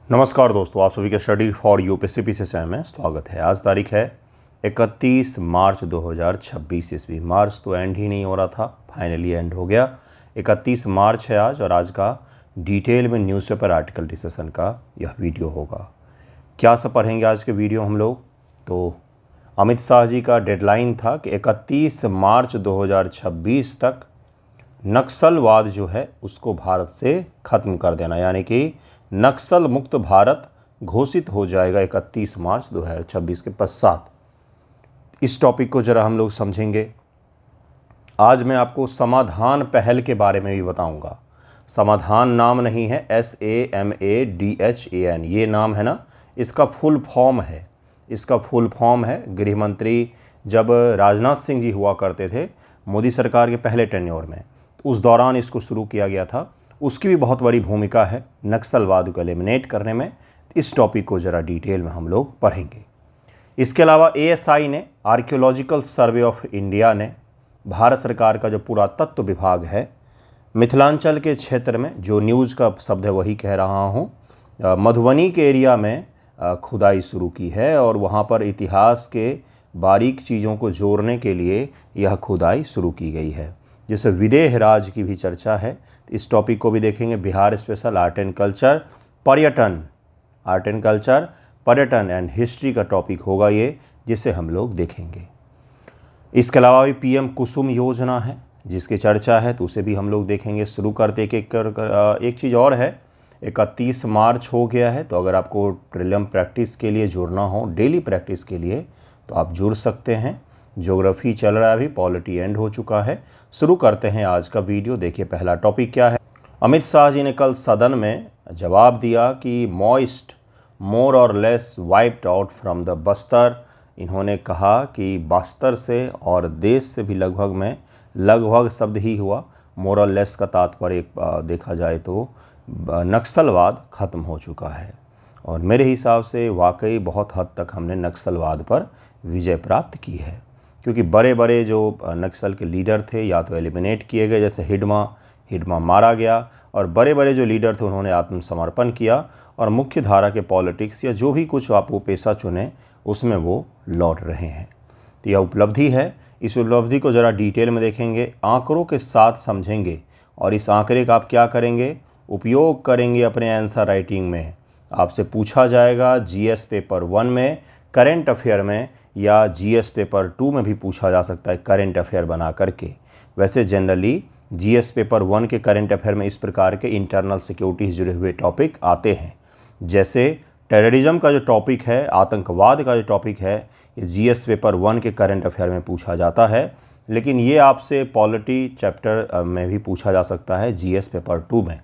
नमस्कार दोस्तों, आप सभी का स्टडी फॉर यूपीएससी पीसीएसआई में स्वागत है। आज तारीख है 31 मार्च 2026 ईस्वी। मार्च तो एंड ही नहीं हो रहा था, फाइनली एंड हो गया। 31 मार्च है आज और आज का डिटेल में न्यूज़पेपर आर्टिकल डिस्कशन का यह वीडियो होगा। क्या सब पढ़ेंगे आज के वीडियो हम लोग? तो अमित शाह जी का डेडलाइन था कि 31 मार्च 2026 तक नक्सलवाद जो है उसको भारत से ख़त्म कर देना, यानी कि नक्सल मुक्त भारत घोषित हो जाएगा 31 मार्च 2026 के पश्चात। इस टॉपिक को ज़रा हम लोग समझेंगे। आज मैं आपको समाधान पहल के बारे में भी बताऊंगा। समाधान नाम नहीं है, SAMADHAN ये नाम है ना, इसका फुल फॉर्म है। इसका फुल फॉर्म है, गृह मंत्री जब राजनाथ सिंह जी हुआ करते थे मोदी सरकार के पहले टेन्योर में, तो उस दौरान इसको शुरू किया गया था। उसकी भी बहुत बड़ी भूमिका है नक्सलवाद को एलिमिनेट करने में। इस टॉपिक को ज़रा डिटेल में हम लोग पढ़ेंगे। इसके अलावा ASI ने, आर्कियोलॉजिकल सर्वे ऑफ इंडिया ने, भारत सरकार का जो पुरातत्व विभाग है, मिथिलांचल के क्षेत्र में, जो न्यूज़ का शब्द है वही कह रहा हूँ, मधुबनी के एरिया में खुदाई शुरू की है और वहाँ पर इतिहास के बारीक चीज़ों को जोड़ने के लिए यह खुदाई शुरू की गई है। जैसे विदेह राज की भी चर्चा है, इस टॉपिक को भी देखेंगे। Bihar special art and culture, पर्यटन एंड हिस्ट्री का टॉपिक होगा ये, जिसे हम लोग देखेंगे। इसके अलावा भी PM कुसुम योजना है जिसकी चर्चा है, तो उसे भी हम लोग देखेंगे। शुरू करते एक चीज़ और है, 31 मार्च हो गया है, तो अगर आपको प्रीलिम प्रैक्टिस के लिए जुड़ना हो, डेली प्रैक्टिस के लिए, तो आप जुड़ सकते हैं। ज्योग्राफी चल रहा है अभी, पॉलिटी एंड हो चुका है। शुरू करते हैं आज का वीडियो। देखिए पहला टॉपिक क्या है। अमित शाह जी ने कल सदन में जवाब दिया कि मॉइस्ट मोर और less wiped out from the Bastar. इन्होंने कहा कि बस्तर से और देश से भी लगभग शब्द ही हुआ। मोर और लेस का तात्पर्य देखा जाए तो नक्सलवाद ख़त्म हो चुका है और मेरे हिसाब से वाकई बहुत हद तक हमने नक्सलवाद पर विजय प्राप्त की है, क्योंकि बड़े बड़े जो नक्सल के लीडर थे या तो एलिमिनेट किए गए, जैसे हिडमा मारा गया, और बड़े बड़े जो लीडर थे उन्होंने आत्मसमर्पण किया और मुख्य धारा के पॉलिटिक्स या जो भी कुछ आप वो पेशा चुने उसमें वो लौट रहे हैं। तो यह उपलब्धि है। इस उपलब्धि को ज़रा डिटेल में देखेंगे, आंकड़ों के साथ समझेंगे और इस आंकड़े का आप क्या करेंगे, उपयोग करेंगे अपने आंसर राइटिंग में। आपसे पूछा जाएगा GS पेपर 1 में, करेंट अफेयर में, या GS पेपर 2 में भी पूछा जा सकता है करेंट अफेयर बना करके। वैसे जनरली GS पेपर 1 के करेंट अफेयर में इस प्रकार के इंटरनल सिक्योरिटी से जुड़े हुए टॉपिक आते हैं। जैसे टेररिज्म का जो टॉपिक है, आतंकवाद का जो टॉपिक है, ये GS पेपर 1 के करेंट अफेयर में पूछा जाता है, लेकिन ये आपसे पॉलिटी चैप्टर में भी पूछा जा सकता है GS पेपर 2 में।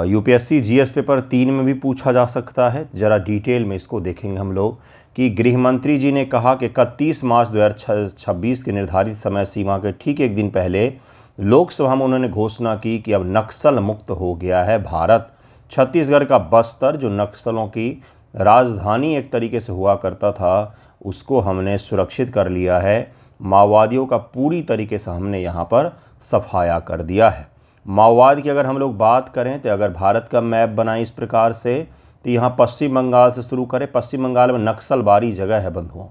UPSC GS पेपर 3 में भी पूछा जा सकता है। ज़रा डिटेल में इसको देखेंगे हम लोग कि गृह मंत्री जी ने कहा कि 31 मार्च 2026 के निर्धारित समय सीमा के ठीक एक दिन पहले लोकसभा में उन्होंने घोषणा की कि अब नक्सल मुक्त हो गया है भारत। छत्तीसगढ़ का बस्तर, जो नक्सलों की राजधानी एक तरीके से हुआ करता था, उसको हमने सुरक्षित कर लिया है। माओवादियों का पूरी तरीके से हमने यहाँ पर सफाया कर दिया है। माओवाद की अगर हम लोग बात करें तो अगर भारत का मैप बनाए इस प्रकार से, तो यहाँ पश्चिम बंगाल से शुरू करें। पश्चिम बंगाल में नक्सलबारी जगह है बंधुओं।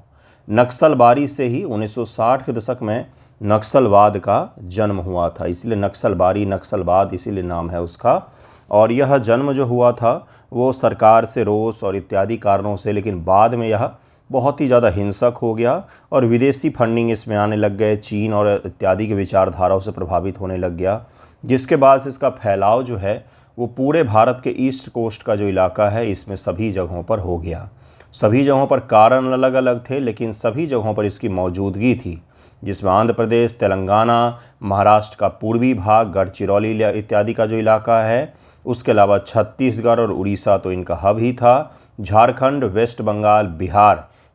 नक्सलबारी से ही 1960 के दशक में नक्सलवाद का जन्म हुआ था, इसलिए नक्सलबारी, नक्सलवाद इसीलिए नाम है उसका। और यह जन्म जो हुआ था वो सरकार से रोष और इत्यादि कारणों से, लेकिन बाद में यह बहुत ही ज़्यादा हिंसक हो गया और विदेशी फंडिंग इसमें आने लग गए, चीन और इत्यादि के विचारधाराओं से प्रभावित होने लग गया, जिसके बाद से इसका फैलाव जो है वो पूरे भारत के ईस्ट कोस्ट का जो इलाका है इसमें सभी जगहों पर हो गया। सभी जगहों पर कारण अलग अलग थे, लेकिन सभी जगहों पर इसकी मौजूदगी थी, जिसमें आंध्र प्रदेश, तेलंगाना, महाराष्ट्र का पूर्वी भाग, गढ़चिरौली इत्यादि का जो इलाका है, उसके अलावा छत्तीसगढ़ और उड़ीसा तो इनका हब ही था। झारखंड, वेस्ट बंगाल,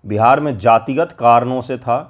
बिहार में जातिगत कारणों से था।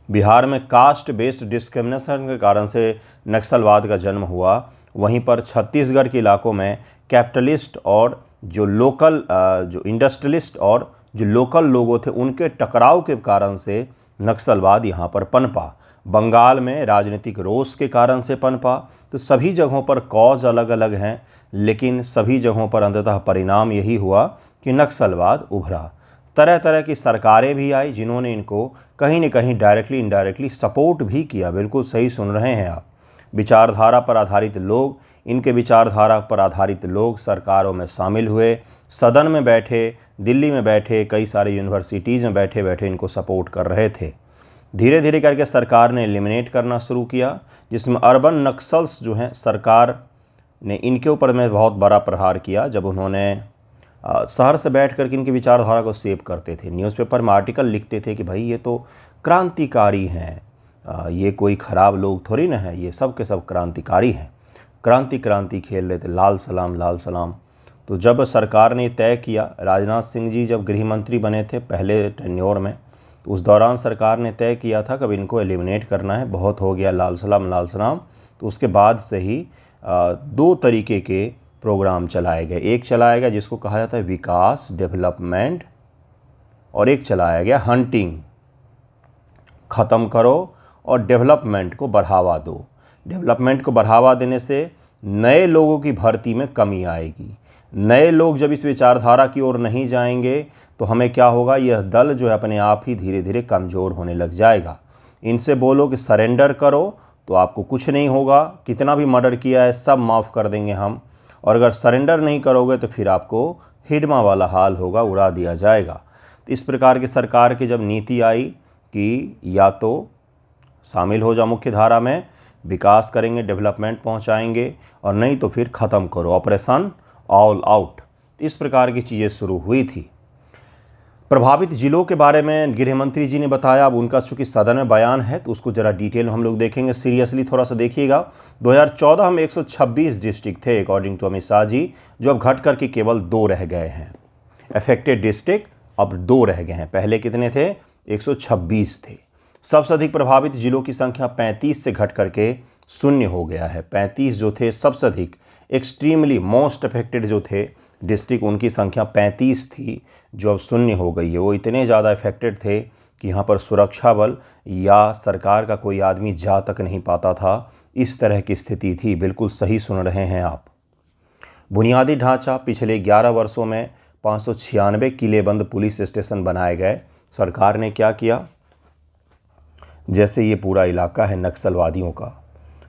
बिहार में कास्ट बेस्ड डिस्क्रिमिनेशन के कारण से नक्सलवाद का जन्म हुआ। वहीं पर छत्तीसगढ़ के इलाकों में कैपिटलिस्ट और जो इंडस्ट्रियलिस्ट और जो लोकल लोगों थे उनके टकराव के कारण से नक्सलवाद यहाँ पर पनपा। बंगाल में राजनीतिक रोष के कारण से पनपा। तो सभी जगहों पर कॉज अलग अलग हैं, लेकिन सभी जगहों पर अंततः परिणाम यही हुआ कि नक्सलवाद उभरा। तरह तरह की सरकारें भी आई जिन्होंने इनको कहीं न कहीं डायरेक्टली इनडायरेक्टली सपोर्ट भी किया। बिल्कुल सही सुन रहे हैं आप। विचारधारा पर आधारित लोग, इनके विचारधारा पर आधारित लोग सरकारों में शामिल हुए, सदन में बैठे, दिल्ली में बैठे, कई सारे यूनिवर्सिटीज़ में बैठे बैठे इनको सपोर्ट कर रहे थे। धीरे धीरे करके सरकार ने एलिमिनेट करना शुरू किया, जिसमें अर्बन नक्सल्स जो हैं सरकार ने इनके ऊपर में बहुत बड़ा प्रहार किया जब उन्होंने शहर से बैठ कर के इनकी विचारधारा को सेव करते थे। न्यूज़पेपर में आर्टिकल लिखते थे कि भाई ये तो क्रांतिकारी हैं, ये कोई ख़राब लोग थोड़ी ना है, ये सब के सब क्रांतिकारी हैं, क्रांति खेल रहे थे, लाल सलाम लाल सलाम। तो जब सरकार ने तय किया, राजनाथ सिंह जी जब गृह मंत्री बने थे पहले टेन्योर में, तो उस दौरान सरकार ने तय किया था कब इनको एलिमिनेट करना है, बहुत हो गया लाल सलाम। तो उसके बाद से ही दो तरीके के प्रोग्राम चलाए गए। एक चलाया गया जिसको कहा जाता है विकास, डेवलपमेंट, और एक चलाया गया हंटिंग, ख़त्म करो और डेवलपमेंट को बढ़ावा दो। डेवलपमेंट को बढ़ावा देने से नए लोगों की भर्ती में कमी आएगी। नए लोग जब इस विचारधारा की ओर नहीं जाएंगे तो हमें क्या होगा, यह दल जो है अपने आप ही धीरे धीरे कमज़ोर होने लग जाएगा। इनसे बोलो कि सरेंडर करो तो आपको कुछ नहीं होगा, कितना भी मर्डर किया है सब माफ़ कर देंगे हम, और अगर सरेंडर नहीं करोगे तो फिर आपको हिडमा वाला हाल होगा, उड़ा दिया जाएगा। तो इस प्रकार की सरकार की जब नीति आई कि या तो शामिल हो जाओ मुख्य धारा में, विकास करेंगे, डेवलपमेंट पहुंचाएंगे, और नहीं तो फिर ख़त्म करो, ऑपरेशन ऑल आउट। इस प्रकार की चीज़ें शुरू हुई थी। प्रभावित जिलों के बारे में गृह मंत्री जी ने बताया। अब उनका चूँकि सदन में बयान है तो उसको ज़रा डिटेल में हम लोग देखेंगे, सीरियसली थोड़ा सा देखिएगा। 2014 में 126 डिस्ट्रिक्ट थे अकॉर्डिंग टू अमित शाह जी, जो अब घट करके केवल 2 रह गए हैं। अफेक्टेड डिस्ट्रिक्ट अब 2 रह गए हैं, पहले कितने थे, 126 थे। सबसे अधिक प्रभावित जिलों की संख्या 35 से घट करके 0 हो गया है। 35 जो थे सबसे अधिक, एक्सट्रीमली मोस्ट अफेक्टेड जो थे डिस्ट्रिक्ट, उनकी संख्या 35 थी, जो अब 0 हो गई है। वो इतने ज़्यादा अफेक्टेड थे कि यहाँ पर सुरक्षा बल या सरकार का कोई आदमी जा तक नहीं पाता था, इस तरह की स्थिति थी। बिल्कुल सही सुन रहे हैं आप। बुनियादी ढांचा, पिछले 11 वर्षों में 596 किलेबंद पुलिस स्टेशन बनाए गए। सरकार ने क्या किया, जैसे ये पूरा इलाका है नक्सलवादियों का,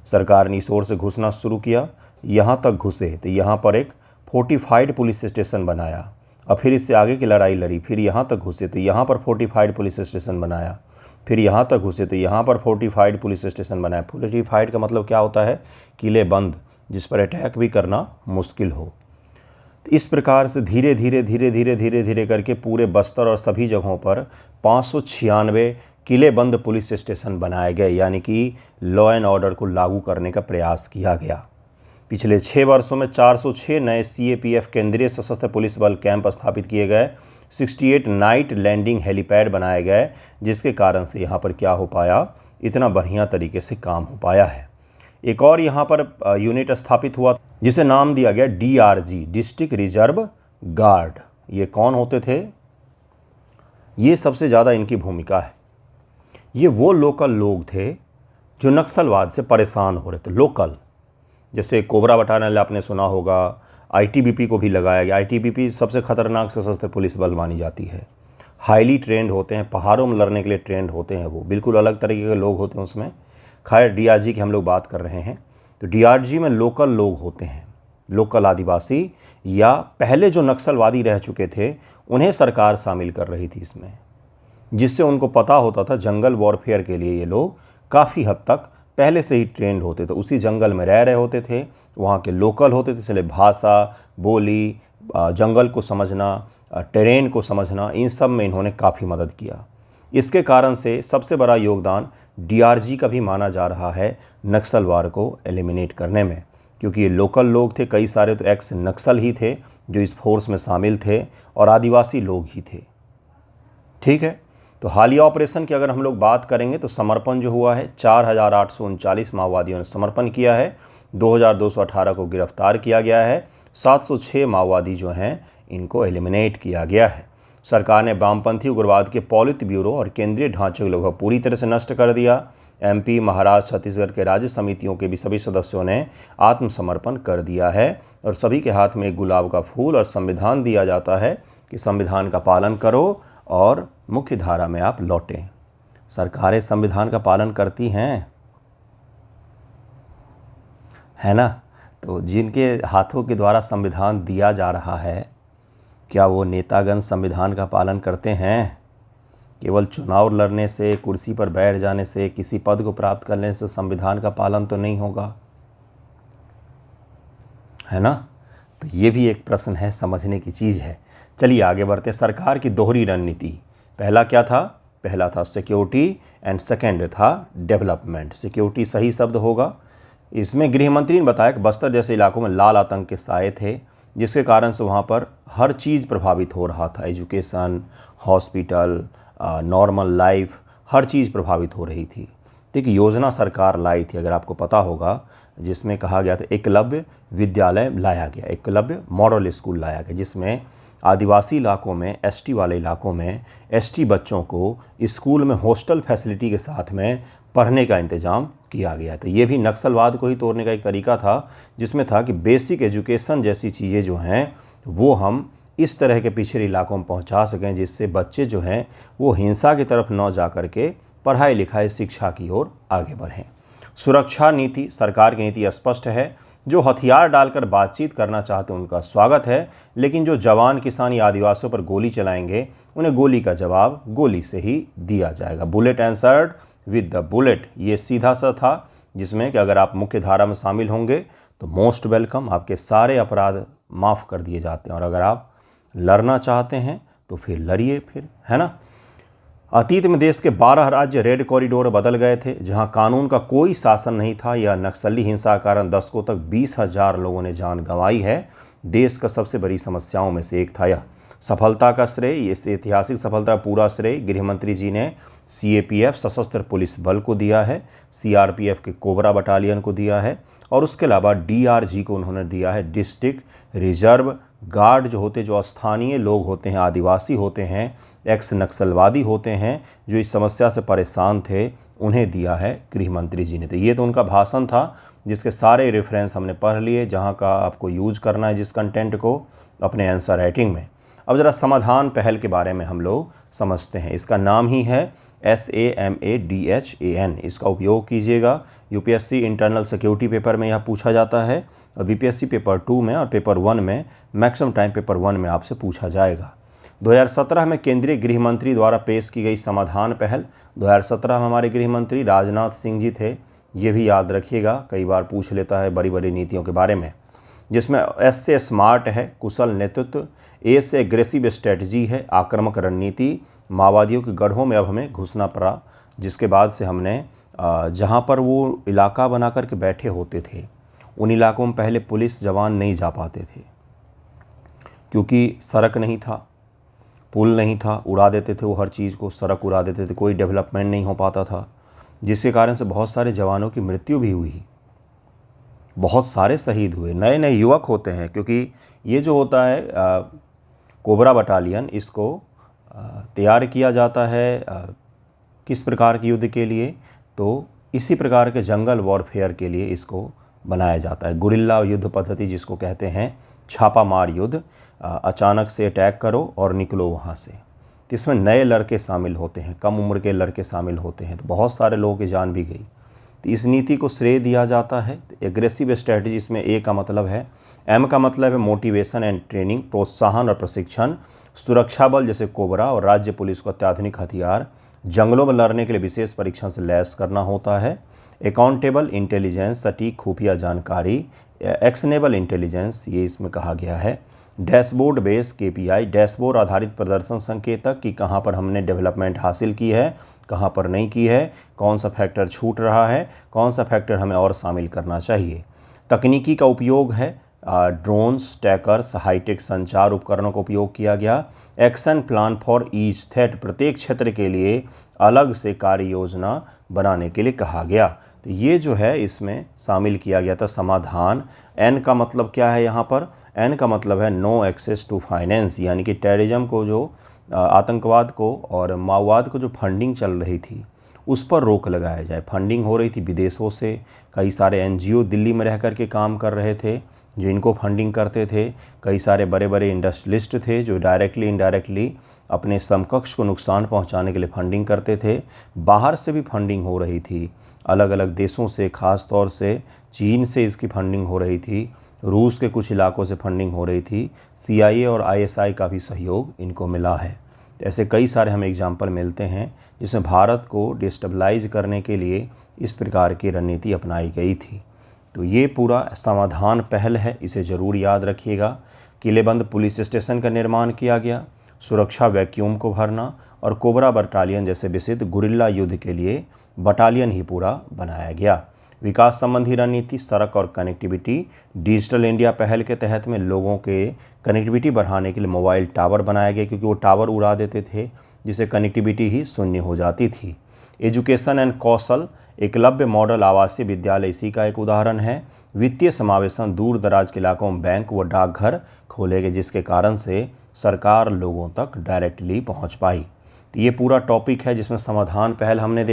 सरकार ने इस ओर से घुसना शुरू किया, यहाँ तक घुसे तो यहाँ पर एक फोर्टिफाइड पुलिस स्टेशन बनाया, और फिर इससे आगे की लड़ाई लड़ी, फिर यहाँ तक घुसे तो यहाँ पर फोर्टिफाइड पुलिस स्टेशन बनाया, फिर यहाँ तक घुसे तो यहाँ पर फोर्टिफाइड पुलिस स्टेशन बनाया। फोर्टिफाइड का मतलब क्या होता है, किले बंद, जिस पर अटैक भी करना मुश्किल हो। तो इस प्रकार से धीरे धीरे करके पूरे बस्तर और सभी जगहों पर 596 किले बंद पुलिस स्टेशन बनाए गए, यानी कि लॉ एंड ऑर्डर को लागू करने का प्रयास किया गया। पिछले 6 वर्षों में 406 नए CAPF केंद्रीय सशस्त्र पुलिस बल कैंप स्थापित किए गए। 68 नाइट लैंडिंग हेलीपैड बनाए गए, जिसके कारण से यहाँ पर क्या हो पाया, इतना बढ़िया तरीके से काम हो पाया है। एक और यहाँ पर यूनिट स्थापित हुआ जिसे नाम दिया गया DRG, डिस्ट्रिक्ट रिजर्व गार्ड। ये कौन होते थे, ये सबसे ज़्यादा इनकी भूमिका है। ये वो लोकल लोग थे जो नक्सलवाद से परेशान हो रहे थे, लोकल। जैसे कोबरा बटालियन आपने सुना होगा, ITBP को भी लगाया गया। ITBP सबसे खतरनाक सशस्त्र पुलिस बल मानी जाती है। हाईली ट्रेंड होते हैं, पहाड़ों में लड़ने के लिए ट्रेंड होते हैं, वो बिल्कुल अलग तरीके के लोग होते हैं उसमें। खैर DRG की हम लोग बात कर रहे हैं, तो DRG में लोकल लोग होते हैं, लोकल आदिवासी या पहले जो नक्सलवादी रह चुके थे, उन्हें सरकार शामिल कर रही थी इसमें, जिससे उनको पता होता था जंगल वॉरफेयर के लिए ये लोग काफ़ी हद तक पहले से ही ट्रेंड होते थे, उसी जंगल में रह रहे होते थे, वहाँ के लोकल होते थे, इसलिए भाषा, बोली, जंगल को समझना, टेरेन को समझना, इन सब में इन्होंने काफ़ी मदद किया। इसके कारण से सबसे बड़ा योगदान DRG का भी माना जा रहा है नक्सलवाद को एलिमिनेट करने में, क्योंकि ये लोकल लोग थे, कई सारे तो एक्स नक्सल ही थे जो इस फोर्स में शामिल थे, और आदिवासी लोग ही थे। ठीक है, तो हालिया ऑपरेशन की अगर हम लोग बात करेंगे तो समर्पण जो हुआ है, 4839 माओवादियों ने समर्पण किया है, 2218 को गिरफ्तार किया गया है, 706 माओवादी जो हैं इनको एलिमिनेट किया गया है। सरकार ने वामपंथी उग्रवाद के पॉलिट ब्यूरो और केंद्रीय ढांचे को लगभग पूरी तरह से नष्ट कर दिया। एमपी, महाराष्ट्र, छत्तीसगढ़ के राज्य समितियों के भी सभी सदस्यों ने आत्मसमर्पण कर दिया है और सभी के हाथ में एक गुलाब का फूल और संविधान दिया जाता है कि संविधान का पालन करो और मुख्य धारा में आप लौटें। सरकारें संविधान का पालन करती हैं, है ना? तो जिनके हाथों के द्वारा संविधान दिया जा रहा है, क्या वो नेतागण संविधान का पालन करते हैं? केवल चुनाव लड़ने से, कुर्सी पर बैठ जाने से, किसी पद को प्राप्त करने से संविधान का पालन तो नहीं होगा, है ना? तो ये भी एक प्रश्न है, समझने की चीज़ है। चलिए आगे बढ़ते। सरकार की दोहरी रणनीति, पहला क्या था? पहला था सिक्योरिटी एंड सेकेंड था डेवलपमेंट। सिक्योरिटी सही शब्द होगा। इसमें गृह मंत्री ने बताया कि बस्तर जैसे इलाकों में लाल आतंक के साए थे, जिसके कारण से वहाँ पर हर चीज़ प्रभावित हो रहा था। एजुकेशन, हॉस्पिटल, नॉर्मल लाइफ, हर चीज़ प्रभावित हो रही थी। तो एक योजना सरकार लाई थी, अगर आपको पता होगा, जिसमें कहा गया था एकलव्य विद्यालय लाया गया, एकलव्य मॉडल स्कूल लाया गया, जिसमें आदिवासी इलाकों में, एसटी वाले इलाकों में एसटी बच्चों को स्कूल में हॉस्टल फैसिलिटी के साथ में पढ़ने का इंतज़ाम किया गया। तो ये भी नक्सलवाद को ही तोड़ने का एक तरीका था, जिसमें था कि बेसिक एजुकेशन जैसी चीज़ें जो हैं वो हम इस तरह के पिछड़े इलाकों में पहुंचा सकें, जिससे बच्चे जो हैं वो हिंसा की तरफ न जा कर के पढ़ाई लिखाई शिक्षा की ओर आगे बढ़ें। सुरक्षा नीति, सरकार की नीति स्पष्ट है। जो हथियार डालकर बातचीत करना चाहते हैं उनका स्वागत है, लेकिन जो जवान, किसान या आदिवासियों पर गोली चलाएंगे उन्हें गोली का जवाब गोली से ही दिया जाएगा। Bullet answered with the bullet, ये सीधा सा था, जिसमें कि अगर आप मुख्य धारा में शामिल होंगे तो मोस्ट वेलकम, आपके सारे अपराध माफ़ कर दिए जाते हैं, और अगर आप लड़ना चाहते हैं तो फिर लड़िए फिर, है ना? अतीत में देश के 12 राज्य रेड कॉरिडोर बदल गए थे, जहां कानून का कोई शासन नहीं था। या नक्सली हिंसा के कारण दशकों तक 20,000 लोगों ने जान गंवाई है। देश का सबसे बड़ी समस्याओं में से एक था यह। सफलता का श्रेय, इस ऐतिहासिक सफलता का पूरा श्रेय गृह मंत्री जी ने सीएपीएफ सशस्त्र पुलिस बल को दिया है, सीआरपीएफ के कोबरा बटालियन को दिया है, और उसके अलावा डीआरजी को उन्होंने दिया है, डिस्ट्रिक्ट रिजर्व गार्ड जो होते, जो स्थानीय लोग होते हैं, आदिवासी होते हैं, एक्स नक्सलवादी होते हैं, जो इस समस्या से परेशान थे, उन्हें दिया है गृह मंत्री जी ने। तो ये तो उनका भाषण था, जिसके सारे रेफरेंस हमने पढ़ लिए, जहाँ का आपको यूज करना है जिस कंटेंट को अपने आंसर राइटिंग में। अब ज़रा समाधान पहल के बारे में हम लोग समझते हैं। इसका नाम ही है SAMADHAN, इसका उपयोग कीजिएगा। यूपीएससी इंटरनल सिक्योरिटी पेपर में यह पूछा जाता है, और बीपीएससी पेपर 2 में और पेपर 1 में, मैक्सिमम टाइम पेपर 1 में आपसे पूछा जाएगा। 2017 में केंद्रीय गृह मंत्री द्वारा पेश की गई समाधान पहल, 2017 में हमारे गृह मंत्री राजनाथ सिंह जी थे, ये भी याद रखिएगा, कई बार पूछ लेता है बड़ी बड़ी नीतियों के बारे में। जिसमें S से स्मार्ट है, कुशल नेतृत्व, A से एग्रेसिव स्ट्रेटजी है, आक्रामक रणनीति। माओवादियों के गढ़ों में अब हमें घुसना पड़ा, जिसके बाद से हमने जहाँ पर वो इलाका बना कर के बैठे होते थे, उन इलाकों में पहले पुलिस जवान नहीं जा पाते थे, क्योंकि सड़क नहीं था, पुल नहीं था, उड़ा देते थे वो हर चीज़ को, सड़क उड़ा देते थे, कोई डेवलपमेंट नहीं हो पाता था, जिसके कारण से बहुत सारे जवानों की मृत्यु भी हुई, बहुत सारे शहीद हुए। नए नए युवक होते हैं, क्योंकि ये जो होता है कोबरा बटालियन, इसको तैयार किया जाता है किस प्रकार के युद्ध के लिए? तो इसी प्रकार के जंगल वॉरफेयर के लिए इसको बनाया जाता है। गुरिल्ला युद्ध पद्धति जिसको कहते हैं, छापामार युद्ध, अचानक से अटैक करो और निकलो वहाँ से। तो इसमें नए लड़के शामिल होते हैं, कम उम्र के लड़के शामिल होते हैं, तो बहुत सारे लोगों की जान भी गई। तो इस नीति को श्रेय दिया जाता है। एग्रेसिव स्ट्रेटजी, इसमें ए का मतलब है, एम का मतलब है मोटिवेशन एंड ट्रेनिंग, प्रोत्साहन और प्रशिक्षण। सुरक्षा बल जैसे कोबरा और राज्य पुलिस को अत्याधुनिक हथियार, जंगलों में लड़ने के लिए विशेष परीक्षण से लैस करना होता है। अकाउंटेबल इंटेलिजेंस, सटीक खुफिया जानकारी, एक्शनेबल इंटेलिजेंस, ये इसमें कहा गया है। डैशबोर्ड बेस KPI, डैशबोर्ड आधारित प्रदर्शन संकेतक कि कहाँ पर हमने डेवलपमेंट हासिल की है, कहाँ पर नहीं की है, कौन सा फैक्टर छूट रहा है, कौन सा फैक्टर हमें और शामिल करना चाहिए। तकनीकी का उपयोग है, ड्रोन्स, टैकर्स, हाईटेक संचार उपकरणों का उपयोग किया गया। Action plan for each threat, प्रत्येक क्षेत्र के लिए अलग से कार्य योजना बनाने के लिए कहा गया। तो ये जो है इसमें शामिल किया गया था समाधान। एन का मतलब क्या है यहाँ पर? एन का मतलब है नो एक्सेस टू फाइनेंस, यानी कि टेररिज्म को जो आतंकवाद को और माओवाद को जो फंडिंग चल रही थी उस पर रोक लगाया जाए। फंडिंग हो रही थी विदेशों से, कई सारे एनजीओ दिल्ली में रह कर के काम कर रहे थे जो इनको फंडिंग करते थे, कई सारे बड़े बड़े इंडस्ट्रियलिस्ट थे जो डायरेक्टली इनडायरेक्टली अपने समकक्ष को नुकसान पहुंचाने के लिए फंडिंग करते थे। बाहर से भी फंडिंग हो रही थी, अलग अलग देशों से, ख़ास तौर से चीन से इसकी फंडिंग हो रही थी, रूस के कुछ इलाकों से फंडिंग हो रही थी, CIA और ISI का भी सहयोग इनको मिला है। ऐसे कई सारे हमें एग्जाम्पल मिलते हैं जिसमें भारत को डिस्टेबलाइज करने के लिए इस प्रकार की रणनीति अपनाई गई थी। तो ये पूरा समाधान पहल है, इसे ज़रूर याद रखिएगा। किलेबंद पुलिस स्टेशन का निर्माण किया गया, सुरक्षा वैक्यूम को भरना और कोबरा बटालियन जैसे विशिष्ट गुरिल्ला युद्ध के लिए बटालियन ही पूरा बनाया गया। विकास संबंधी रणनीति, सड़क और कनेक्टिविटी, डिजिटल इंडिया पहल के तहत में लोगों के कनेक्टिविटी बढ़ाने के लिए मोबाइल टावर बनाया गया, क्योंकि वो टावर उड़ा देते थे जिससे कनेक्टिविटी ही शून्य हो जाती थी। Education and Kaushal, Eklavya model आवासीय विद्यालय इसी का एक उदाहरण है। वित्तीय समावेशन, दूर दराज के इलाकों में बैंक व डाकघर खोले गए जिसके कारण से सरकार लोगों तक डायरेक्टली पहुंच पाई। तो ये पूरा टॉपिक है जिसमें समाधान पहल हमने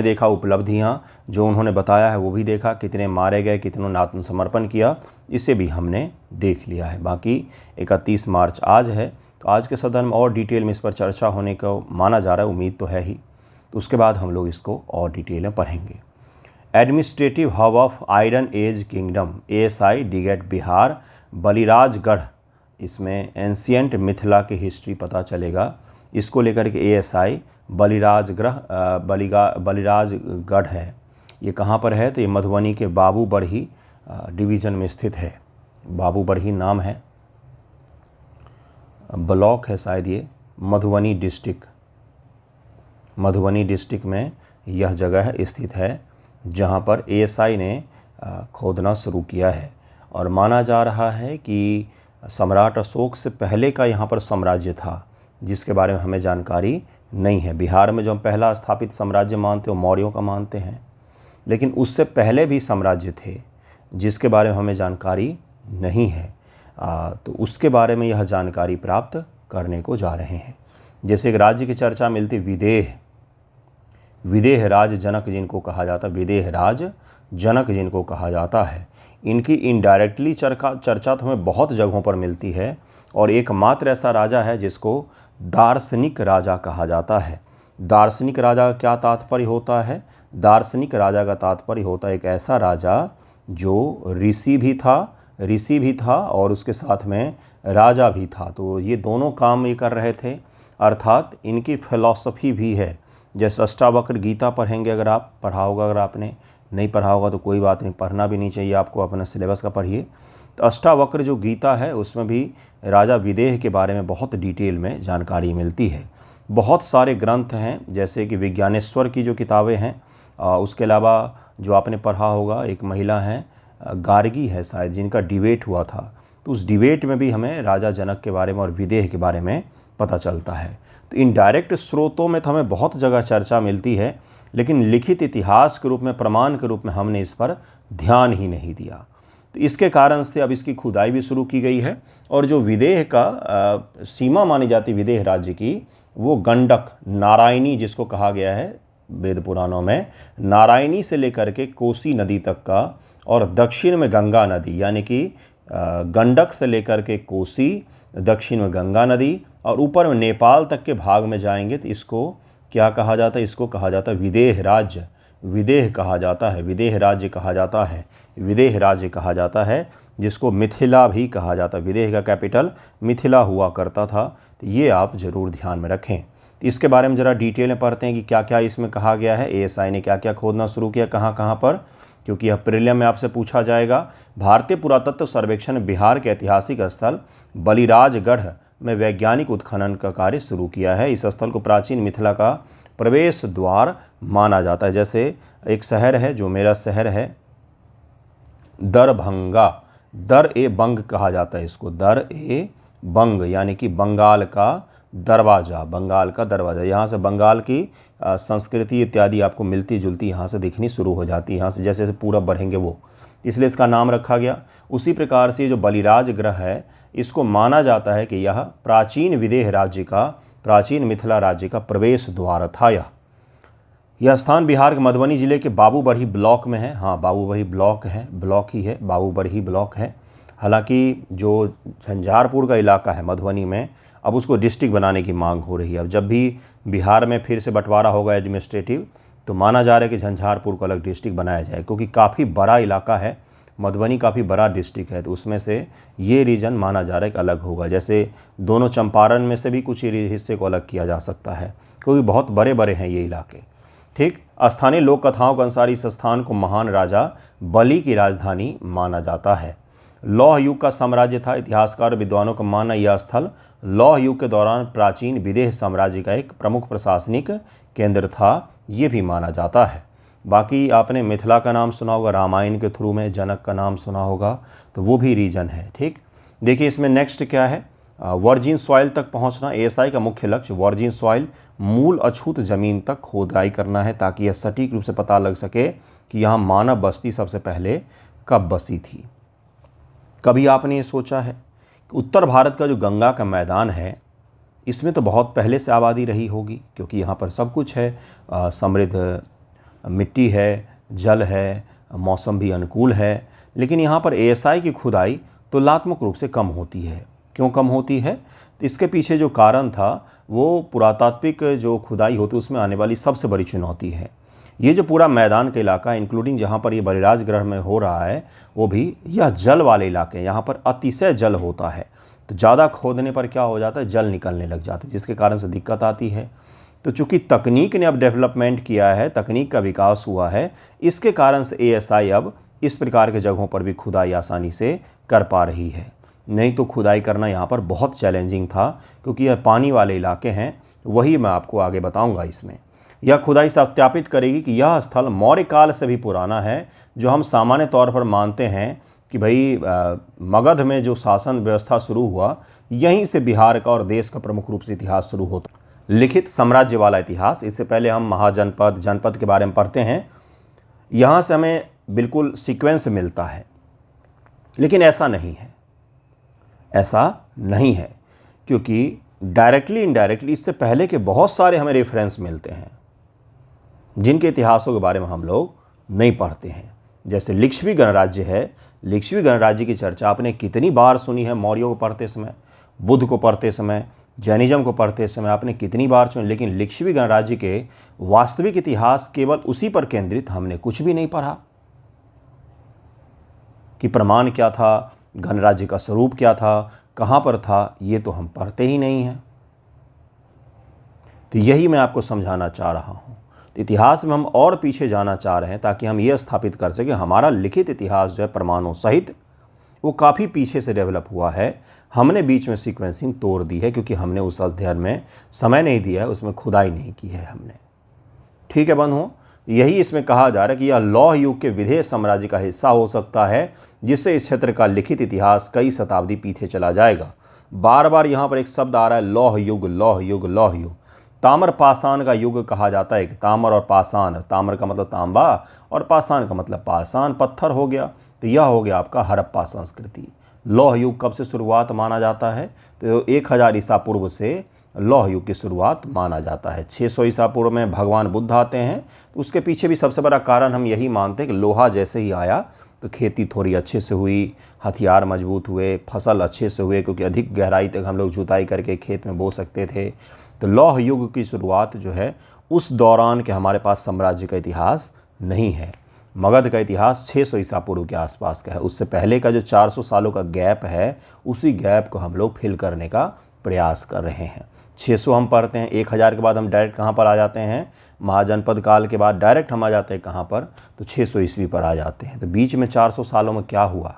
देखा उपलब्धियाँ जो उन्होंने बताया है वो भी देखा, कितने मारे गए, कितनों ने आत्मसमर्पण किया, इसे भी हमने देख लिया है। बाकी 31 मार्च आज है, तो आज के सदन में और डिटेल में इस पर चर्चा होने को माना जा रहा है, उम्मीद तो है ही। तो उसके बाद हम लोग इसको और डिटेल में पढ़ेंगे। Administrative hub of iron age kingdom, ASI डिगेट बिहार, बलिराजगढ़, इसमें एंशियंट मिथिला की हिस्ट्री पता चलेगा। इसको लेकर के ASI बलिराजगढ़ है, ये कहाँ पर है? तो ये मधुबनी के बाबू बरही डिवीज़न में स्थित है। बाबू बरही नाम है, ब्लॉक है शायद ये, मधुबनी डिस्ट्रिक्ट में यह जगह स्थित है जहाँ पर ASI ने खोदना शुरू किया है। और माना जा रहा है कि सम्राट अशोक से पहले का यहाँ पर साम्राज्य था जिसके बारे में हमें जानकारी नहीं है। बिहार में जो हम पहला स्थापित साम्राज्य मानते हो मौर्यों का मानते हैं, लेकिन उससे पहले भी साम्राज्य थे जिसके बारे में हमें जानकारी नहीं है। तो उसके बारे में यह जानकारी प्राप्त करने को जा रहे हैं। जैसे एक राज्य की चर्चा मिलती विदेह राज जनक जिनको कहा जाता, विदेह राज जनक जिनको कहा जाता है, इनकी इनडायरेक्टली चर्चा तो हमें बहुत जगहों पर मिलती है। और एकमात्र ऐसा राजा है जिसको दार्शनिक राजा कहा जाता है। दार्शनिक राजा का क्या तात्पर्य होता है? दार्शनिक राजा का तात्पर्य होता है एक ऐसा राजा जो ऋषि भी था और उसके साथ में राजा भी था। तो ये दोनों काम ये कर रहे थे, अर्थात इनकी फिलॉसफी भी है। जैसे अष्टावक्र गीता पढ़ेंगे, अगर आप पढ़ा होगा, अगर आपने नहीं पढ़ा होगा तो कोई बात नहीं, पढ़ना भी नहीं चाहिए आपको, अपना सिलेबस का पढ़िए। तो अष्टावक्र जो गीता है उसमें भी राजा विदेह के बारे में बहुत डिटेल में जानकारी मिलती है। बहुत सारे ग्रंथ हैं जैसे कि विज्ञानेश्वर की जो किताबें हैं, उसके अलावा जो आपने पढ़ा होगा एक महिला हैं गार्गी है शायद, जिनका डिबेट हुआ था, तो उस डिबेट में भी हमें राजा जनक के बारे में और विदेह के बारे में पता चलता है। तो इनडायरेक्ट स्रोतों में तो हमें बहुत जगह चर्चा मिलती है, लेकिन लिखित इतिहास के रूप में, प्रमाण के रूप में हमने इस पर ध्यान ही नहीं दिया। तो इसके कारण से अब इसकी खुदाई भी शुरू की गई है। और जो विदेह का सीमा मानी जाती विदेह राज्य की, वो गंडक, नारायणी जिसको कहा गया है वेद पुराणों में, नारायणी से लेकर के कोसी नदी तक का, और दक्षिण में गंगा नदी, यानी कि गंडक से लेकर के कोसी, दक्षिण में गंगा नदी, और ऊपर में नेपाल तक के भाग में जाएंगे तो इसको क्या कहा जाता है? इसको कहा जाता है विदेह राज्य, विदेह कहा जाता है, विदेह राज्य कहा जाता है, विदेह राज्य कहा जाता है, जिसको मिथिला भी कहा जाता है। विदेह का कैपिटल मिथिला हुआ करता था। तो ये आप ज़रूर ध्यान में रखें। तो इसके बारे में ज़रा डिटेल में पढ़ते हैं कि क्या क्या इसमें कहा गया है, ASI ने क्या क्या खोदना शुरू किया, कहाँ कहाँ पर, क्योंकि यह प्रीलियम में आपसे पूछा जाएगा। भारतीय पुरातत्व सर्वेक्षण बिहार के ऐतिहासिक स्थल बलिराजगढ़ में वैज्ञानिक उत्खनन का कार्य शुरू किया है। इस स्थल को प्राचीन मिथिला का प्रवेश द्वार माना जाता है। जैसे एक शहर है जो मेरा शहर है दरभंगा, दर-ए-बंग कहा जाता है इसको, दर-ए-बंग, यानी कि बंगाल का दरवाज़ा, बंगाल का दरवाज़ा। यहाँ से बंगाल की संस्कृति इत्यादि आपको मिलती जुलती यहाँ से दिखनी शुरू हो जाती है। यहाँ से जैसे जैसे पूरब बढ़ेंगे वो, इसलिए इसका नाम रखा गया। उसी प्रकार से जो बलिराज ग्रह है, इसको माना जाता है कि यह प्राचीन विदेह राज्य का, प्राचीन मिथिला राज्य का प्रवेश द्वार था। यह स्थान बिहार के मधुबनी जिले के बाबूबरही ब्लॉक में है। हाँ, बाबूबरही ब्लॉक है, ब्लॉक ही है, बाबूबरही ब्लॉक है। हालांकि जो झंझारपुर का इलाका है मधुबनी में, अब उसको डिस्ट्रिक्ट बनाने की मांग हो रही है। अब जब भी बिहार में फिर से बंटवारा होगा एडमिनिस्ट्रेटिव, तो माना जा रहा है कि झंझारपुर को अलग डिस्ट्रिक्ट बनाया जाए, क्योंकि काफ़ी बड़ा इलाका है, मधुबनी काफ़ी बड़ा डिस्ट्रिक्ट है, तो उसमें से ये रीजन माना जा रहा है कि अलग होगा। जैसे दोनों चंपारण में से भी कुछ हिस्से को अलग किया जा सकता है, क्योंकि बहुत बड़े बड़े हैं ये इलाके। ठीक, स्थानीय लोक कथाओं के अनुसार इस स्थान को महान राजा बलि की राजधानी माना जाता है। लौह युग का साम्राज्य था। इतिहासकार विद्वानों का मानना यह स्थल लौह युग के दौरान प्राचीन विदेह साम्राज्य का एक प्रमुख प्रशासनिक केंद्र था, ये भी माना जाता है। बाकी आपने मिथिला का नाम सुना होगा, रामायण के थ्रू में जनक का नाम सुना होगा, तो वो भी रीजन है। ठीक, देखिए इसमें नेक्स्ट क्या है, वर्जिन सॉइल तक पहुंचना। एएसआई का मुख्य लक्ष्य वर्जिन सॉइल, मूल अछूत ज़मीन तक खोदाई करना है, ताकि यह सटीक रूप से पता लग सके कि यहाँ मानव बस्ती सबसे पहले कब बसी थी। कभी आपने ये सोचा है कि उत्तर भारत का जो गंगा का मैदान है, इसमें तो बहुत पहले से आबादी रही होगी, क्योंकि यहाँ पर सब कुछ है, समृद्ध मिट्टी है, जल है, मौसम भी अनुकूल है। लेकिन यहाँ पर एएसआई की खुदाई तुलनात्मक रूप से कम होती है। क्यों कम होती है? तो इसके पीछे जो कारण था, वो पुरातात्विक जो खुदाई होती है उसमें आने वाली सबसे बड़ी चुनौती है। ये जो पूरा मैदान का इलाका, इंक्लूडिंग जहाँ पर ये बलिराज ग्रह में हो रहा है, वो भी यह जल वाले इलाके हैं। यहाँ पर अतिशय जल होता है, तो ज़्यादा खोदने पर क्या हो जाता है, जल निकलने लग जाता है, जिसके कारण से दिक्कत आती है। तो चूंकि तकनीक ने अब डेवलपमेंट किया है, तकनीक का विकास हुआ है, इसके कारण से एएसआई अब इस प्रकार के जगहों पर भी खुदाई आसानी से कर पा रही है। नहीं तो खुदाई करना यहाँ पर बहुत चैलेंजिंग था, क्योंकि यह पानी वाले इलाके हैं। वही मैं आपको आगे बताऊँगा। इसमें यह खुदाई सत्यापित करेगी कि यह स्थल मौर्य काल से भी पुराना है, जो हम सामान्य तौर पर मानते हैं कि भाई मगध में जो शासन व्यवस्था शुरू हुआ, यहीं से बिहार का और देश का प्रमुख रूप से इतिहास शुरू होता। लिखित साम्राज्य वाला इतिहास। इससे पहले हम महाजनपद, जनपद के बारे में पढ़ते हैं, यहाँ से हमें बिल्कुल सीक्वेंस मिलता है। लेकिन ऐसा नहीं है, ऐसा नहीं है, क्योंकि डायरेक्टली इनडायरेक्टली इससे पहले के बहुत सारे हमें रेफरेंस मिलते हैं, जिनके इतिहासों के बारे में हम लोग नहीं पढ़ते हैं। जैसे लिच्छवी गणराज्य है, लिच्छवी गणराज्य की चर्चा आपने कितनी बार सुनी है, मौर्यों को पढ़ते समय, बुद्ध को पढ़ते समय, जैनिज्म को पढ़ते समय आपने कितनी बार सुनी। लेकिन लिच्छवी गणराज्य के वास्तविक इतिहास केवल उसी पर केंद्रित हमने कुछ भी नहीं पढ़ा कि प्रमाण क्या था, गणराज्य का स्वरूप क्या था, कहाँ पर था, ये तो हम पढ़ते ही नहीं हैं। तो यही मैं आपको समझाना चाह रहा हूँ। इतिहास में हम और पीछे जाना चाह रहे हैं, ताकि हम ये स्थापित कर सकें हमारा लिखित इतिहास जो है प्रमाणों सहित, वो काफ़ी पीछे से डेवलप हुआ है। हमने बीच में सीक्वेंसिंग तोड़ दी है, क्योंकि हमने उस अध्ययन में समय नहीं दिया है, उसमें खुदाई नहीं की है हमने। ठीक है बंधुओं, यही इसमें कहा जा रहा है कि यह लौह युग के विदेह साम्राज्य का हिस्सा हो सकता है, जिससे इस क्षेत्र का लिखित इतिहास कई शताब्दी पीछे चला जाएगा। बार बार यहाँ पर एक शब्द आ रहा है, लौह युग, लौह युग, लौह युग। ताम्र पाषाण का युग कहा जाता है। कि ताम्र और पाषाण, ताम्र का मतलब तांबा और पाषाण का मतलब पाषाण, पत्थर हो गया। तो यह हो गया आपका हड़प्पा संस्कृति। लौह युग कब से शुरुआत माना जाता है? तो 1000 ईसा पूर्व से लौह युग की शुरुआत माना जाता है। 600 ईसा पूर्व में भगवान बुद्ध आते हैं, तो उसके पीछे भी सबसे बड़ा कारण हम यही मानते हैं कि लोहा जैसे ही आया तो खेती थोड़ी अच्छे से हुई, हथियार मजबूत हुए, फसल अच्छे से हुए, क्योंकि अधिक गहराई तक हम लोग जुताई करके खेत में बो सकते थे। तो लौह युग की शुरुआत जो है, उस दौरान के हमारे पास साम्राज्य का इतिहास नहीं है। मगध का इतिहास 600 ईसा पूर्व के आसपास का है। उससे पहले का जो 400 सालों का गैप है, उसी गैप को हम लोग फिल करने का प्रयास कर रहे हैं। 600 हम पढ़ते हैं, 1000 के बाद हम डायरेक्ट कहाँ पर आ जाते हैं? महाजनपद काल के बाद डायरेक्ट हम आ जाते हैं कहाँ पर? तो 600 ईस्वी पर आ जाते हैं। तो बीच में 400 सालों में क्या हुआ,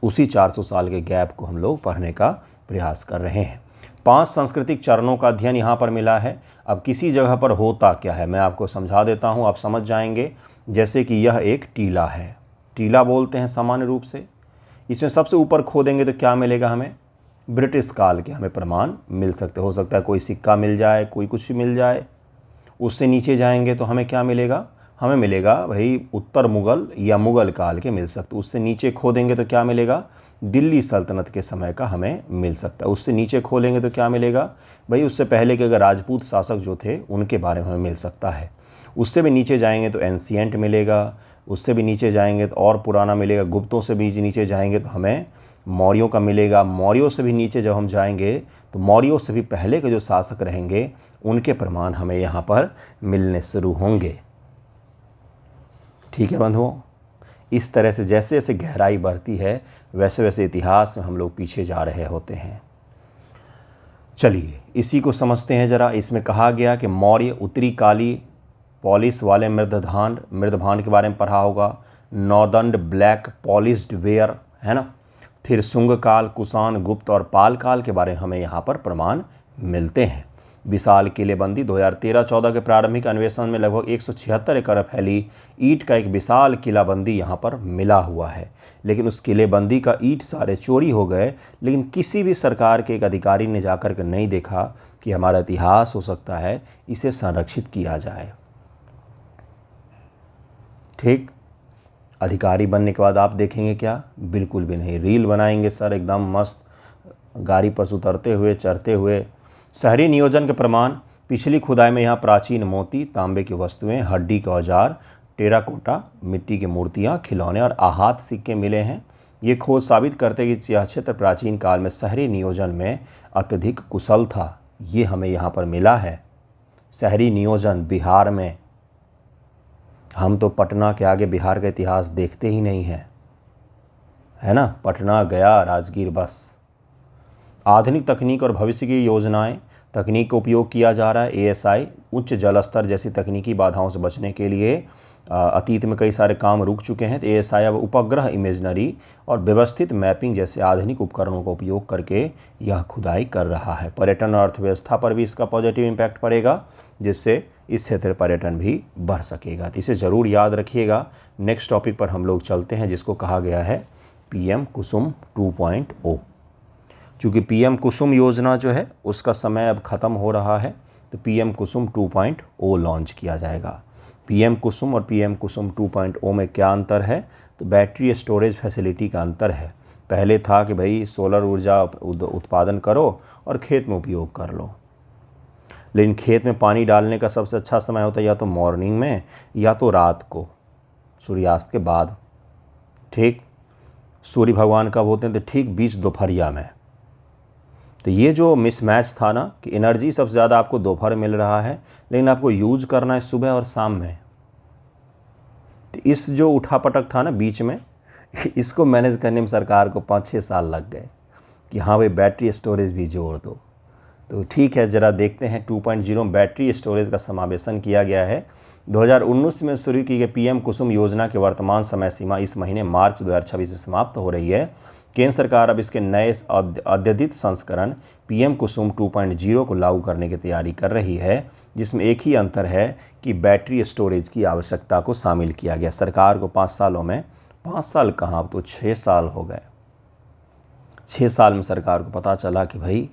उसी 400 साल के गैप को हम लोग पढ़ने का प्रयास कर रहे हैं। 5 सांस्कृतिक चरणों का अध्ययन यहाँ पर मिला है। अब किसी जगह पर होता क्या है मैं आपको समझा देता हूँ, आप समझ जाएंगे। जैसे कि यह एक टीला है, टीला बोलते हैं सामान्य रूप से। इसमें सबसे ऊपर खोदेंगे तो क्या मिलेगा हमें? ब्रिटिश काल के हमें प्रमाण मिल सकते, हो सकता है कोई सिक्का मिल जाए, कोई कुछ मिल जाए। उससे नीचे जाएंगे तो हमें क्या मिलेगा? हमें मिलेगा भाई उत्तर मुगल या मुगल काल के मिल सकते। उससे नीचे खोदेंगे तो क्या मिलेगा, दिल्ली सल्तनत के समय का हमें मिल सकता है। उससे नीचे खोलेंगे तो क्या मिलेगा भाई, उससे पहले के अगर राजपूत शासक जो थे उनके बारे में हमें मिल सकता है। उससे भी नीचे जाएंगे तो एंशिएंट मिलेगा, उससे भी नीचे जाएंगे तो और पुराना मिलेगा, गुप्तों से भी नीचे जाएंगे तो हमें मौर्यों का मिलेगा, मौर्यों से भी नीचे जब हम जाएंगे तो मौर्यों से भी पहले के जो शासक रहेंगे उनके प्रमाण हमें यहाँ पर मिलने शुरू होंगे। ठीक है बंधुओं, इस तरह से जैसे जैसे गहराई बढ़ती है वैसे वैसे इतिहास में हम लोग पीछे जा रहे होते हैं। चलिए इसी को समझते हैं ज़रा। इसमें कहा गया कि मौर्य उत्तरी काली पॉलिश वाले मृदभांड के बारे में पढ़ा होगा, नॉर्दर्न ब्लैक पॉलिश्ड वेयर, है ना। फिर शुंग काल, कुषाण, गुप्त और पाल काल के बारे में हमें यहाँ पर प्रमाण मिलते हैं। विशाल किलेबंदी 2013-14 के प्रारंभिक अन्वेषण में लगभग 176 एकड़ फैली ईंट का एक विशाल किलाबंदी यहाँ पर मिला हुआ है। लेकिन उस किलेबंदी का ईंट सारे चोरी हो गए, लेकिन किसी भी सरकार के एक अधिकारी ने जाकर के नहीं देखा कि हमारा इतिहास हो सकता है इसे संरक्षित किया जाए। ठीक, अधिकारी बनने के बाद आप देखेंगे क्या, बिल्कुल भी नहीं, रील बनाएंगे सर एकदम मस्त, गाड़ी पर से उतरते हुए चढ़ते हुए। शहरी नियोजन के प्रमाण, पिछली खुदाई में यहाँ प्राचीन मोती, तांबे की वस्तुएं, हड्डी के औजार, टेराकोटा, मिट्टी की मूर्तियाँ, खिलौने और आहत सिक्के मिले हैं। ये खोज साबित करते हैं कि यह क्षेत्र प्राचीन काल में शहरी नियोजन में अत्यधिक कुशल था। ये हमें यहाँ पर मिला है। शहरी नियोजन बिहार में, हम तो पटना के आगे बिहार का इतिहास देखते ही नहीं हैं, है ना। पटना, गया, राजगीर बस। आधुनिक तकनीक और भविष्य की योजनाएं, तकनीक का उपयोग किया जा रहा है। एएसआई, उच्च जल स्तर जैसी तकनीकी बाधाओं से बचने के लिए अतीत में कई सारे काम रुक चुके हैं, तो एएसआई अब उपग्रह इमेजनरी और व्यवस्थित मैपिंग जैसे आधुनिक उपकरणों का उपयोग करके यह खुदाई कर रहा है। पर्यटन और अर्थव्यवस्था पर भी इसका पॉजिटिव इम्पैक्ट पड़ेगा, जिससे इस क्षेत्र पर्यटन भी बढ़ सकेगा। तो इसे ज़रूर याद रखिएगा। नेक्स्ट टॉपिक पर हम लोग चलते हैं, जिसको कहा गया है पीएम कुसुम 2.0। चूँकि पीएम कुसुम योजना जो है उसका समय अब ख़त्म हो रहा है, तो पीएम कुसुम 2.0 लॉन्च किया जाएगा। पीएम कुसुम और पीएम कुसुम 2.0 में क्या अंतर है, तो बैटरी स्टोरेज फैसिलिटी का अंतर है। पहले था कि भाई सोलर ऊर्जा उत्पादन करो और खेत में उपयोग कर लो, लेकिन खेत में पानी डालने का सबसे अच्छा समय होता है या तो मॉर्निंग में या तो रात को सूर्यास्त के बाद। ठीक, सूर्य भगवान कब होते हैं, तो ठीक बीच दोपहरिया में। तो ये जो मिसमैच था ना, कि एनर्जी सबसे ज़्यादा आपको दोपहर मिल रहा है लेकिन आपको यूज करना है सुबह और शाम में, तो इस जो उठापटक था ना बीच में, इसको मैनेज करने में सरकार को 5-6 साल लग गए कि हाँ भाई बैटरी स्टोरेज भी जोड़ दो। तो ठीक है, ज़रा देखते हैं 2.0 बैटरी स्टोरेज का समावेशन किया गया है। 2019 में शुरू की गई पीएम कुसुम योजना की वर्तमान समय सीमा इस महीने मार्च 2026 से समाप्त हो रही है। केंद्र सरकार अब इसके नए अद्यतित संस्करण पीएम कुसुम 2.0 को लागू करने की तैयारी कर रही है, जिसमें एक ही अंतर है कि बैटरी स्टोरेज की आवश्यकता को शामिल किया गया। सरकार को 5 सालों में, 5 साल कहाँ, अब तो 6 साल हो गए, 6 साल में सरकार को पता चला कि भाई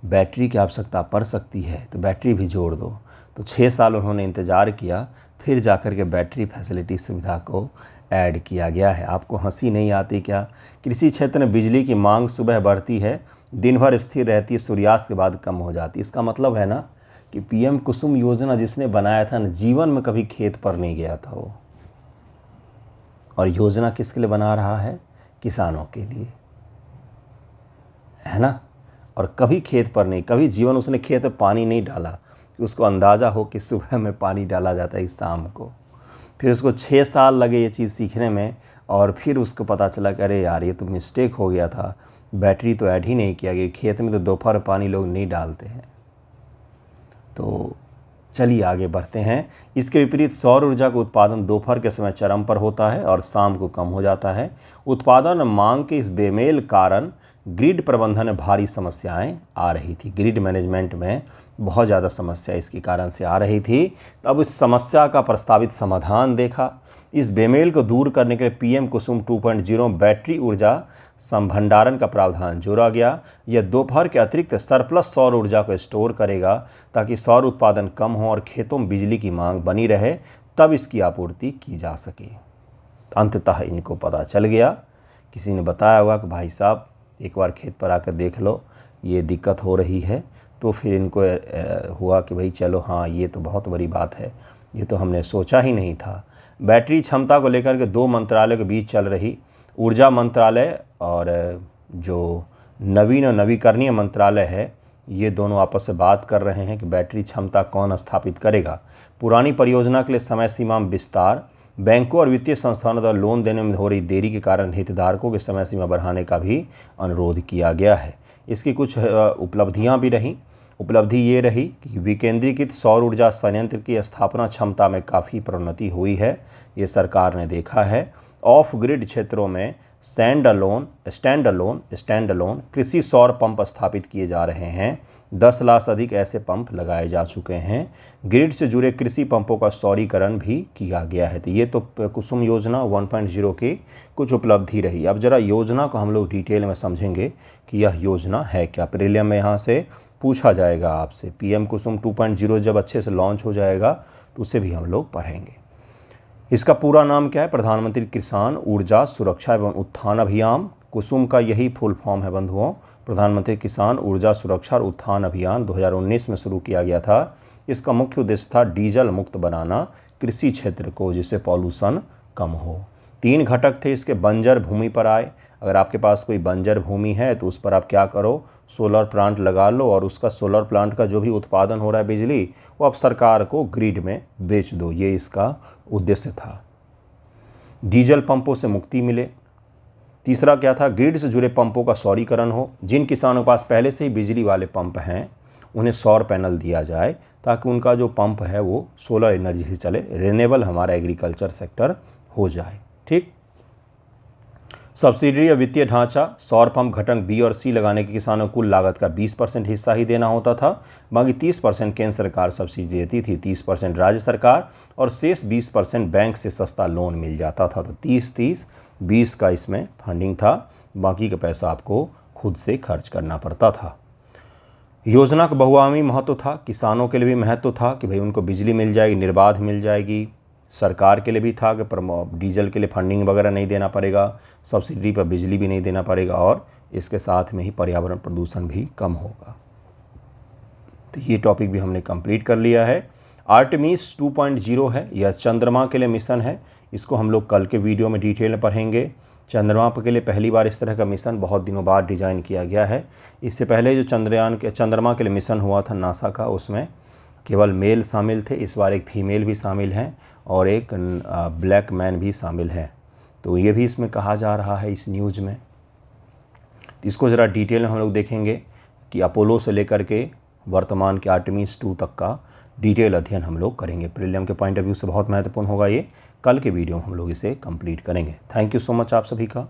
बैटरी की आवश्यकता पड़ सकती है, तो बैटरी भी जोड़ दो। तो 6 साल उन्होंने इंतज़ार किया, फिर जाकर के बैटरी फैसिलिटी सुविधा को ऐड किया गया है। आपको हंसी नहीं आती क्या? कृषि क्षेत्र में बिजली की मांग सुबह बढ़ती है, दिन भर स्थिर रहती है, सूर्यास्त के बाद कम हो जाती है। इसका मतलब है ना कि पीएम कुसुम योजना जिसने बनाया था ना, जीवन में कभी खेत पर नहीं गया था वो। और योजना किसके लिए बना रहा है? किसानों के लिए, है ना। और कभी खेत पर नहीं, कभी जीवन उसने खेत में पानी नहीं डाला कि उसको अंदाज़ा हो कि सुबह में पानी डाला जाता है शाम को। फिर उसको 6 साल लगे ये चीज़ सीखने में, और फिर उसको पता चला कि अरे यार ये तो मिस्टेक हो गया था, बैटरी तो ऐड ही नहीं किया गया, खेत में तो दोपहर पानी लोग नहीं डालते हैं। तो चलिए आगे बढ़ते हैं। इसके विपरीत सौर ऊर्जा का उत्पादन दोपहर के समय चरम पर होता है और शाम को कम हो जाता है। उत्पादन और मांग के इस बेमेल कारण ग्रिड प्रबंधन में भारी समस्याएं आ रही थी। ग्रिड मैनेजमेंट में बहुत ज़्यादा समस्या इसके कारण से आ रही थी। तब इस समस्या का प्रस्तावित समाधान देखा। इस बेमेल को दूर करने के लिए पीएम कुसुम 2.0 बैटरी ऊर्जा संभंडारण का प्रावधान जोड़ा गया। यह दोपहर के अतिरिक्त सरप्लस सौर ऊर्जा को स्टोर करेगा ताकि सौर उत्पादन कम हो और खेतों में बिजली की मांग बनी रहे। तब इसकी आपूर्ति की जा सके। अंततः इनको पता चल गया, किसी ने बताया होगा कि भाई साहब एक बार खेत पर आकर देख लो, ये दिक्कत हो रही है। तो फिर इनको हुआ कि भाई चलो हाँ, ये तो बहुत बड़ी बात है, ये तो हमने सोचा ही नहीं था। बैटरी क्षमता को लेकर के दो मंत्रालयों के बीच चल रही, ऊर्जा मंत्रालय और जो नवीन और नवीकरणीय मंत्रालय है, ये दोनों आपस में बात कर रहे हैं कि बैटरी क्षमता कौन स्थापित करेगा। पुरानी परियोजना के लिए समय सीमा में विस्तार, बैंकों और वित्तीय संस्थानों द्वारा लोन देने में हो रही देरी के कारण हितधारकों की समय सीमा बढ़ाने का भी अनुरोध किया गया है। इसकी कुछ उपलब्धियां भी रहीं। उपलब्धि ये रही कि विकेंद्रीकृत सौर ऊर्जा संयंत्र की स्थापना क्षमता में काफ़ी प्रोन्नति हुई है, ये सरकार ने देखा है। ऑफ ग्रिड क्षेत्रों में स्टैंड अलोन कृषि सौर पंप स्थापित किए जा रहे हैं। 10 लाख से अधिक ऐसे पंप लगाए जा चुके हैं। ग्रिड से जुड़े कृषि पंपों का सौरीकरण भी किया गया है। तो ये तो कुसुम योजना 1.0 की कुछ उपलब्धि रही। अब जरा योजना को हम लोग डिटेल में समझेंगे कि यह योजना है क्या। प्रीलिम में यहाँ से पूछा जाएगा आपसे। पीएम कुसुम 2.0 जब अच्छे से लॉन्च हो जाएगा तो उसे भी हम लोग पढ़ेंगे। इसका पूरा नाम क्या है? प्रधानमंत्री किसान ऊर्जा सुरक्षा एवं उत्थान अभियान। कुसुम का यही फुल फॉर्म है बंधुओं। प्रधानमंत्री किसान ऊर्जा सुरक्षा और उत्थान अभियान 2019 में शुरू किया गया था। इसका मुख्य उद्देश्य था डीजल मुक्त बनाना कृषि क्षेत्र को, जिससे पॉल्यूशन कम हो। 3 घटक थे इसके। बंजर भूमि पर आए। अगर आपके पास कोई बंजर भूमि है तो उस पर आप क्या करो, सोलर प्लांट लगा लो और उसका सोलर प्लांट का जो भी उत्पादन हो रहा है बिजली, वो आप सरकार को ग्रिड में बेच दो। ये इसका उद्देश्य था। डीजल पंपों से मुक्ति मिले। तीसरा क्या था? ग्रिड से जुड़े पंपों का सौरीकरण हो। जिन किसानों के पास पहले से ही बिजली वाले पंप हैं उन्हें सौर पैनल दिया जाए ताकि उनका जो पंप है वो सोलर एनर्जी से चले। रिन्यूएबल हमारा एग्रीकल्चर सेक्टर हो जाए। ठीक। सब्सिडी या वित्तीय ढांचा। सौर पंप घटक बी और सी लगाने के किसानों को कुल लागत का 20% हिस्सा ही देना होता था। बाकी 30% केंद्र सरकार सब्सिडी देती थी, 30% राज्य सरकार, और शेष 20% बैंक से सस्ता लोन मिल जाता था। तो 30-30-20 का इसमें फंडिंग था। बाकी का पैसा आपको खुद से खर्च करना पड़ता था। योजना का बहुआयामी महत्व था। किसानों के लिए भी महत्व था कि भाई उनको बिजली मिल जाएगी, निर्बाध मिल जाएगी। सरकार के लिए भी था कि डीजल के लिए फंडिंग वगैरह नहीं देना पड़ेगा, सब्सिडी पर बिजली भी नहीं देना पड़ेगा, और इसके साथ में ही पर्यावरण प्रदूषण भी कम होगा। तो ये टॉपिक भी हमने कंप्लीट कर लिया है। आर्टेमिस 2.0 है, यह चंद्रमा के लिए मिशन है। इसको हम लोग कल के वीडियो में डिटेल में पढ़ेंगे। चंद्रमा के लिए पहली बार इस तरह का मिशन बहुत दिनों बाद डिज़ाइन किया गया है। इससे पहले जो चंद्रमा के लिए मिशन हुआ था नासा का, उसमें केवल मेल शामिल थे। इस बार एक फीमेल भी शामिल हैं और एक ब्लैक मैन भी शामिल है। तो ये भी इसमें कहा जा रहा है इस न्यूज़ में। इसको ज़रा डिटेल में हम लोग देखेंगे कि अपोलो से लेकर के वर्तमान के आर्टेमिस 2 तक का डिटेल अध्ययन हम लोग करेंगे। प्रीलिम के पॉइंट ऑफ व्यू से बहुत महत्वपूर्ण होगा ये। कल के वीडियो में हम लोग इसे कंप्लीट करेंगे। थैंक यू सो मच आप सभी का।